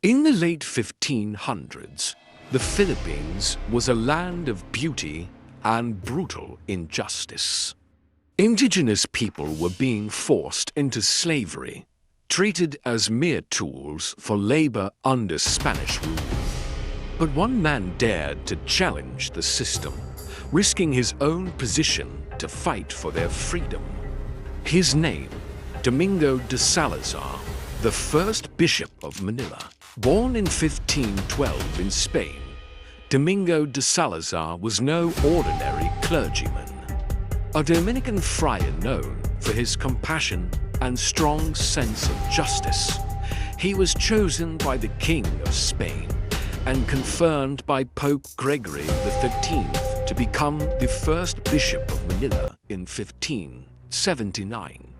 In the late 1500s, the Philippines was a land of beauty and brutal injustice. Indigenous people were being forced into slavery, treated as mere tools for labor under Spanish rule. But one man dared to challenge the system, risking his own position to fight for their freedom. His name, Domingo de Salazar, the first Bishop of Manila. Born in 1512 in Spain, Domingo de Salazar was no ordinary clergyman. A Dominican friar known for his compassion and strong sense of justice, he was chosen by the King of Spain and confirmed by Pope Gregory XIII to become the first Bishop of Manila in 1579.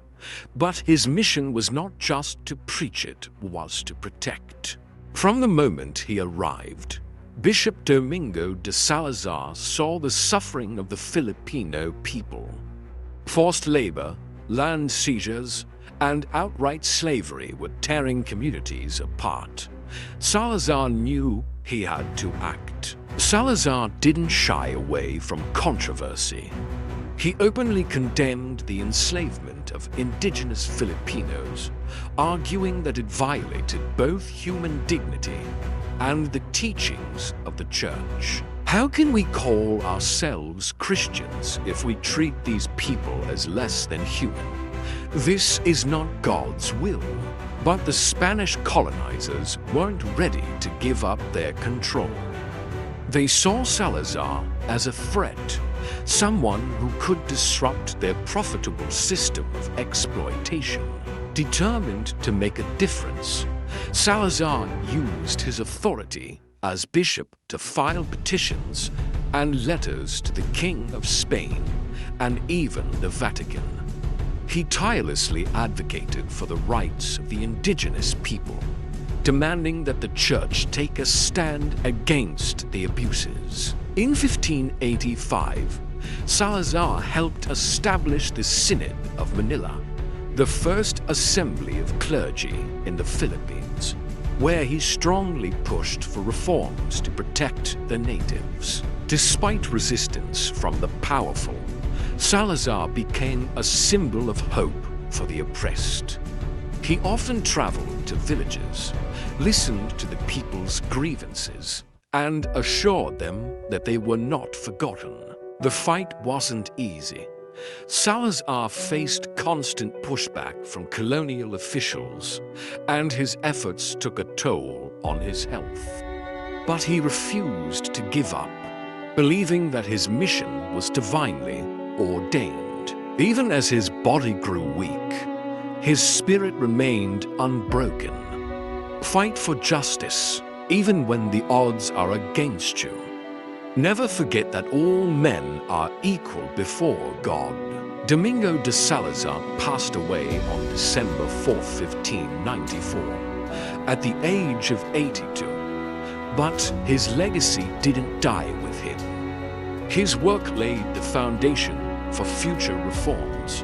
But his mission was not just to preach, it was to protect. From the moment he arrived, Bishop Domingo de Salazar saw the suffering of the Filipino people. Forced labor, land seizures, and outright slavery were tearing communities apart. Salazar knew he had to act. Salazar didn't shy away from controversy. He openly condemned the enslavement of indigenous Filipinos, arguing that it violated both human dignity and the teachings of the Church. How can we call ourselves Christians if we treat these people as less than human? This is not God's will. But the Spanish colonizers weren't ready to give up their control. They saw Salazar as a threat, someone who could disrupt their profitable system of exploitation. Determined to make a difference, Salazar used his authority as bishop to file petitions and letters to the King of Spain and even the Vatican. He tirelessly advocated for the rights of the indigenous people, demanding that the Church take a stand against the abuses. In 1585, Salazar helped establish the Synod of Manila, the first assembly of clergy in the Philippines, where he strongly pushed for reforms to protect the natives. Despite resistance from the powerful, Salazar became a symbol of hope for the oppressed. He often traveled to villages, listened to the people's grievances, and assured them that they were not forgotten. The fight wasn't easy. Salazar faced constant pushback from colonial officials, and his efforts took a toll on his health. But he refused to give up, believing that his mission was divinely ordained. Even as his body grew weak, his spirit remained unbroken. Fight for justice, even when the odds are against you. Never forget that all men are equal before God. Domingo de Salazar passed away on December 4, 1594, at the age of 82. But his legacy didn't die with him. His work laid the foundation for future reforms,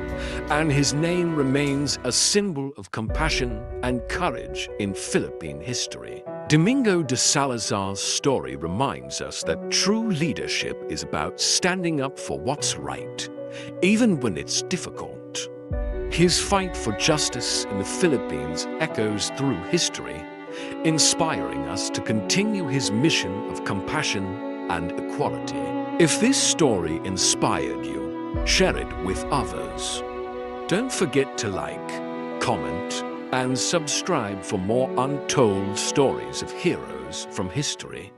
and his name remains a symbol of compassion and courage in Philippine history. Domingo de Salazar's story reminds us that true leadership is about standing up for what's right, even when it's difficult. His fight for justice in the Philippines echoes through history, inspiring us to continue his mission of compassion and equality. If this story inspired you, share it with others. Don't forget to like, comment, and subscribe for more untold stories of heroes from history.